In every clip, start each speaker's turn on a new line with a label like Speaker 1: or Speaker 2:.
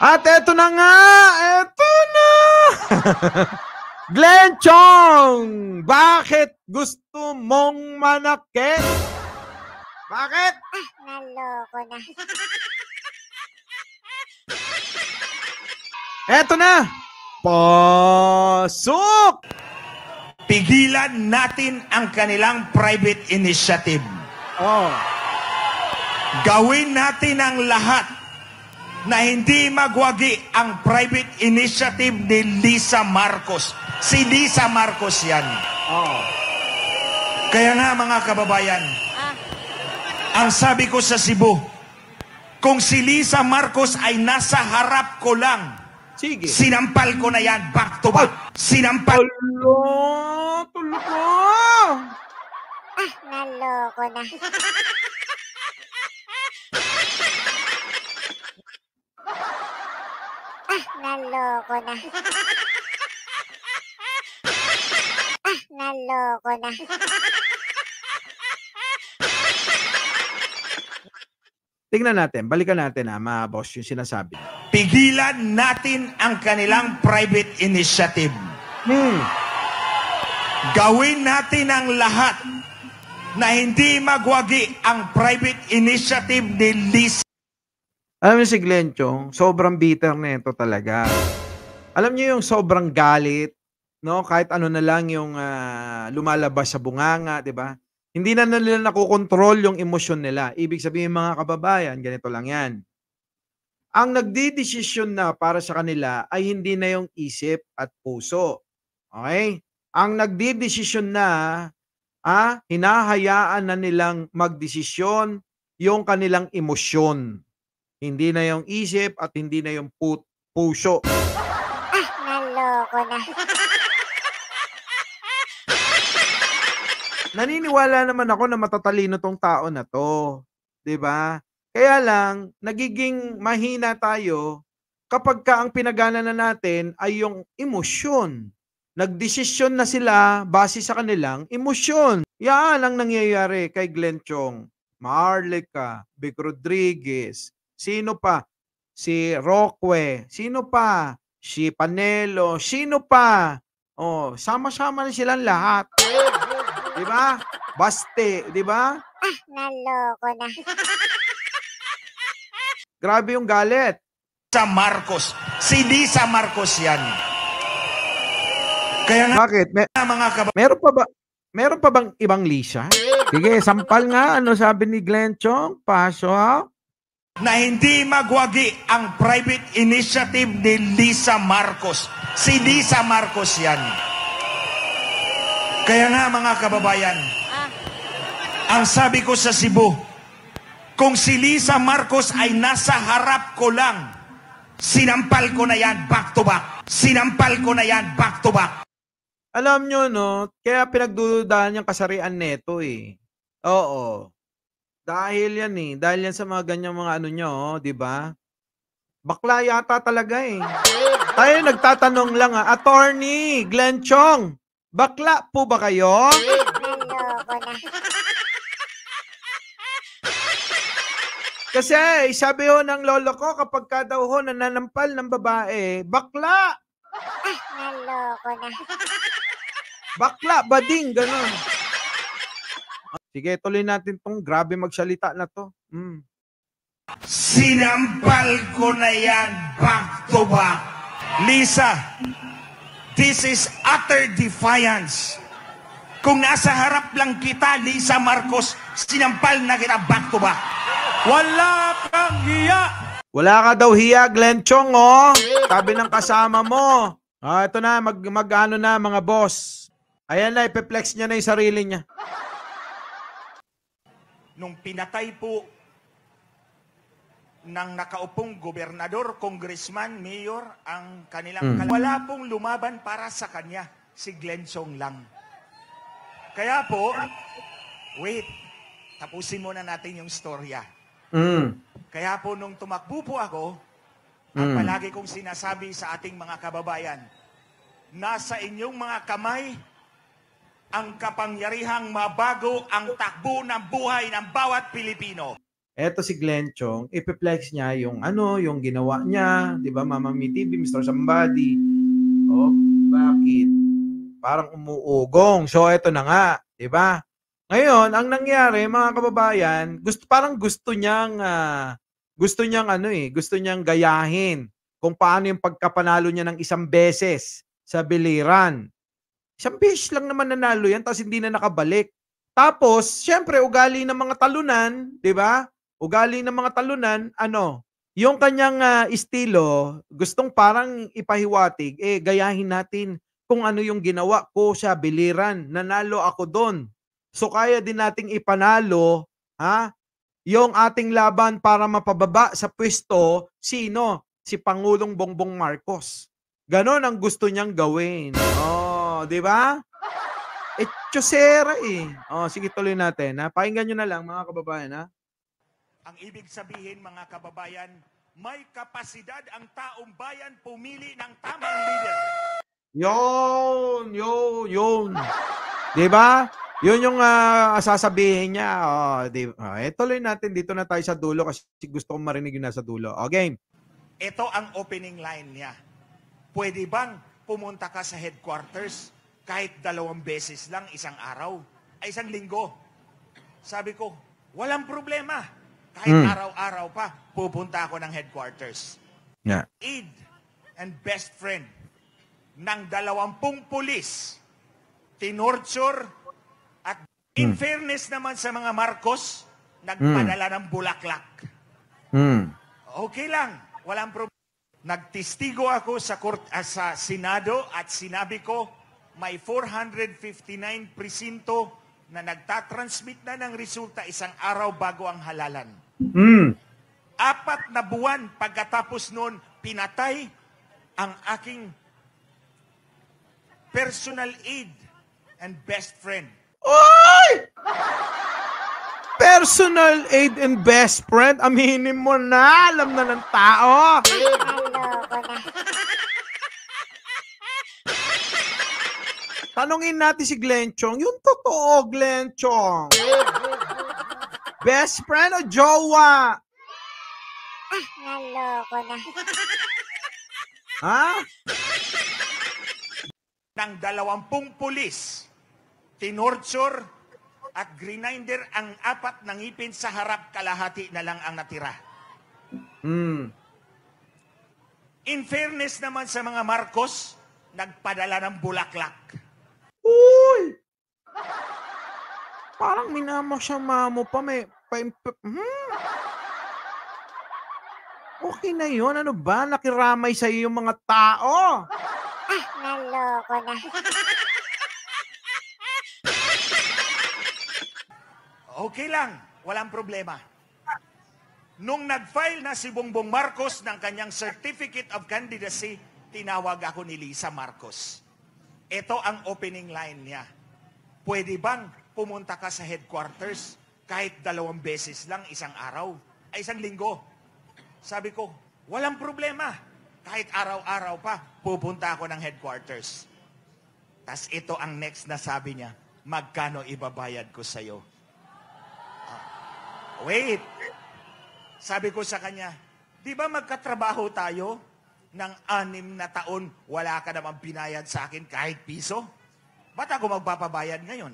Speaker 1: At eto na nga, eto na. Glenn Chong, bakit gusto mong manakit? Bakit?
Speaker 2: Naloko na.
Speaker 1: Eto na. Pasok!
Speaker 3: Pigilan natin ang kanilang private initiative.
Speaker 1: Oh.
Speaker 3: Gawin natin ang lahat na hindi magwagi ang private initiative ni Lisa Marcos. Si Lisa Marcos yan.
Speaker 1: Oh.
Speaker 3: Kaya nga mga kababayan, ang sabi ko sa Cebu, kung si Lisa Marcos ay nasa harap ko lang,
Speaker 1: Sige.
Speaker 3: sinampal ko na yan back to back. Sinampal.
Speaker 1: Tulo ko.
Speaker 2: Naloko na. Naloko na. Naloko na.
Speaker 1: Tingnan natin, balikan natin mga boss yung sinasabi.
Speaker 3: Pigilan natin ang kanilang private initiative. Gawin natin ang lahat na hindi magwagi ang private initiative ni Lisa.
Speaker 1: Alam niyo si Glenn Chong, sobrang bitter na ito talaga. Alam niyo yung sobrang galit, no? Kahit ano na lang yung lumalabas sa bunganga, 'di ba? Hindi na nila nakokontrol yung emosyon nila. Ibig sabihin mga kababayan, ganito lang 'yan. Ang nagdidesisyon na para sa kanila ay hindi na yung isip at puso. Okay? Ang nagdidesisyon na, hinahayaan na nilang magdesisyon yung kanilang emosyon. Hindi na yung isip at hindi na yung puso.
Speaker 2: Naloko na.
Speaker 1: Naniniwala naman ako na matatalino tong tao na to. 'Di ba? Kaya lang, nagiging mahina tayo kapag ang pinagana na natin ay yung emosyon. Nagdesisyon na sila base sa kanilang emosyon. Yan ang nangyayari kay Glenn Chong, Marlica, Vic Rodriguez, sino pa? Si Roque, sino pa? Si Panelo, sino pa? Oh, sama-sama na silang lahat. 'Di ba? Baste, 'di ba?
Speaker 2: Naloko na.
Speaker 1: Grabe yung galit.
Speaker 3: Sa Marcos. Si Lisa Marcos yan. Kaya nga
Speaker 1: Bakit?
Speaker 3: mga
Speaker 1: Meron pa bang ibang Lisa? Sige, sampal nga. Ano sabi ni Glenn Chong? Pasok.
Speaker 3: na hindi magwagi ang private initiative ni Lisa Marcos. Si Lisa Marcos yan. Kaya nga mga kababayan, ang sabi ko sa Cebu, kung si Lisa Marcos ay nasa harap ko lang, sinampal ko na yan back to back. Sinampal ko na yan back to back.
Speaker 1: Alam nyo, no? Kaya pinagdududahan yung kasarian neto eh. Oo. Dahil yan eh. Dahil yan sa mga ganyang mga ano nyo, di ba? Bakla yata talaga eh. Tayo nagtatanong lang Attorney Glenn Chong, bakla po ba kayo?
Speaker 2: Naloko na.
Speaker 1: Kasi sabi ho ng lolo ko kapag ka daw ho nananampal ng babae, bakla!
Speaker 2: Naloko na.
Speaker 1: Bakla, bading, ganun. Sige, tuloy natin tong grabe magsalita na to.
Speaker 3: Sinampal ko na yan back to back. Lisa, this is utter defiance. Kung nasa harap lang kita, Lisa Marcos, sinampal na kita back to back. Wala kang hiya.
Speaker 1: Wala ka daw hiya, Glenn Chong, oh. Sabi ng kasama mo. Ito na, mag-ano na, mga boss. Ayan na, ipeplex niya na yung sarili niya.
Speaker 3: Nung pinatay po ng nakaupong gobernador, congressman, mayor, ang kanilang wala pong lumaban para sa kanya, si Glenn Chong lang. Kaya po, wait, tapusin muna natin yung storya. Kaya po nung tumakbo po ako, ang palagi kong sinasabi sa ating mga kababayan, nasa inyong mga kamay ang kapangyarihang mabago ang takbo ng buhay ng bawat Pilipino.
Speaker 1: Eto si Glenn Chong, ipe-flex niya yung ano, yung ginawa niya, 'di ba? Mama Mi TV, Mr. Somebody. Oh, bakit? Parang umuugong. So eto na nga, 'di ba? Ngayon, ang nangyari mga kababayan, parang gusto niyang ano gusto niyang gayahin kung paano yung pagkapanalo niya ng isang beses sa biliran. Isang beses lang naman nanalo yan tapos hindi na nakabalik. Tapos siyempre ugali ng mga talunan, 'di ba? Ugali ng mga talunan ano, yung kanyang, estilo gustong parang ipahiwatig, gayahin natin kung ano yung ginawa ko sa biliran, nanalo ako dun. So kaya din nating ipanalo, yung ating laban para mapababa sa puwesto, sino? Si Pangulong Bongbong Marcos. Gano'n ang gusto niyang gawin. Oh, 'di ba? Tiyosera, eh. Oh, sige tuloy natin, pakinggan niyo na lang mga kababayan,
Speaker 3: Ang ibig sabihin, mga kababayan, may kapasidad ang taong bayan pumili ng tamang leader.
Speaker 1: Yun. 'Di ba? Yun yung, sasabihin niya, oh, 'di tuloy natin dito na tayo sa dulo kasi gusto kong marinig yung nasa dulo. O game.
Speaker 3: Ito ang opening line niya. Pwede bang pumunta ka sa headquarters kahit 2 beses lang isang araw? Ay isang linggo. Sabi ko, walang problema. Kahit araw-araw pa, pupunta ako ng headquarters.
Speaker 1: Yeah.
Speaker 3: Aid and best friend ng 20 pulis, tinorture, at in fairness naman sa mga Marcos, nagpadala ng bulaklak. Okay lang, walang problema. Nagtistigo ako sa Senado at sinabi ko, may 459 presinto na nagtatransmit na ng resulta isang araw bago ang halalan. 4 na buwan pagkatapos noon, pinatay ang aking personal aide and best friend.
Speaker 1: Oy! Personal aid and best friend, aminin mo na, alam na ng tao.
Speaker 2: Naloko na.
Speaker 1: Tanungin natin si Glenn Chong, yung totoo, Glenn Chong. Best friend o jowa?
Speaker 2: Naloko na.
Speaker 1: Ha?
Speaker 3: Ng 20 pulis, tinorture at grinder ang 4 na ngipin sa harap, kalahati na lang ang natira. In fairness naman sa mga Marcos, nagpadala ng bulaklak.
Speaker 1: Uy! Parang minamasama mo pa, Okay na yun, ano ba? Nakiramay sa'yo yung mga tao.
Speaker 2: Naloko na.
Speaker 3: Okay lang, walang problema. Nung nag-file na si Bongbong Marcos ng kanyang Certificate of Candidacy, tinawag ako ni Lisa Marcos. Ito ang opening line niya. Pwede bang pumunta ka sa headquarters kahit 2 beses lang isang araw? Ay isang linggo. Sabi ko, walang problema. Kahit araw-araw pa, pupunta ako ng headquarters. Tas ito ang next na sabi niya, magkano ibabayad ko sa'yo? Wait. Sabi ko sa kanya, di ba magkatrabaho tayo ng 6 na taon, wala ka naman binayad sa akin kahit piso? Ba't ako magpapabayad ngayon?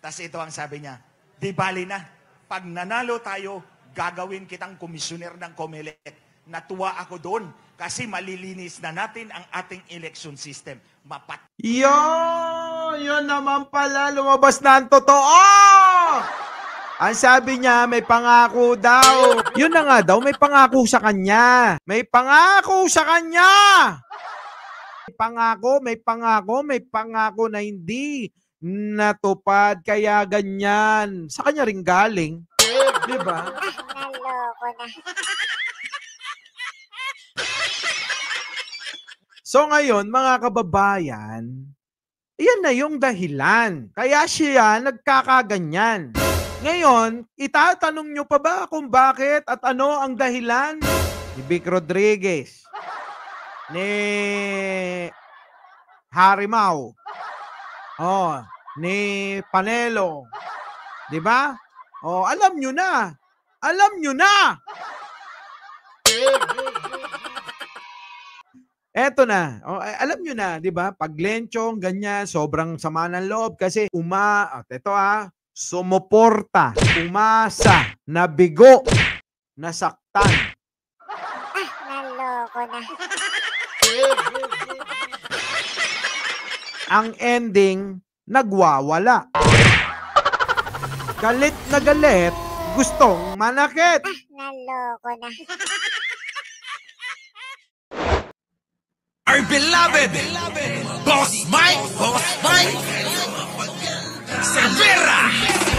Speaker 3: Tas ito ang sabi niya, di bali na, pag nanalo tayo, gagawin kitang komisyoner ng COMELEC. Natuwa ako doon kasi malilinis na natin ang ating election system.
Speaker 1: Yun naman pala, lumabas na ang totoo! Ang sabi niya, may pangako daw. Yun na nga daw, may pangako sa kanya. May pangako sa kanya! May pangako na hindi natupad, kaya ganyan. Sa kanya rin galing. Diba?
Speaker 2: Naloko na.
Speaker 1: So ngayon, mga kababayan, iyan na yung dahilan. Kaya siya nagkakaganyan. Ngayon, itatanong nyo pa ba kung bakit at ano ang dahilan ni Vic Rodriguez, ni Harimau, ni Panelo, di ba? Alam nyo na. Alam nyo na! Eto na. Alam nyo na, di ba? Pag lenchong, ganyan, sobrang sama ng loob kasi sumuporta, umasa, nabigo, nasaktan.
Speaker 2: Naloko na.
Speaker 1: Ang ending, nagwawala. Galit na galit, gustong manakit.
Speaker 2: Naloko na.
Speaker 4: Our beloved Boss Mike Cervera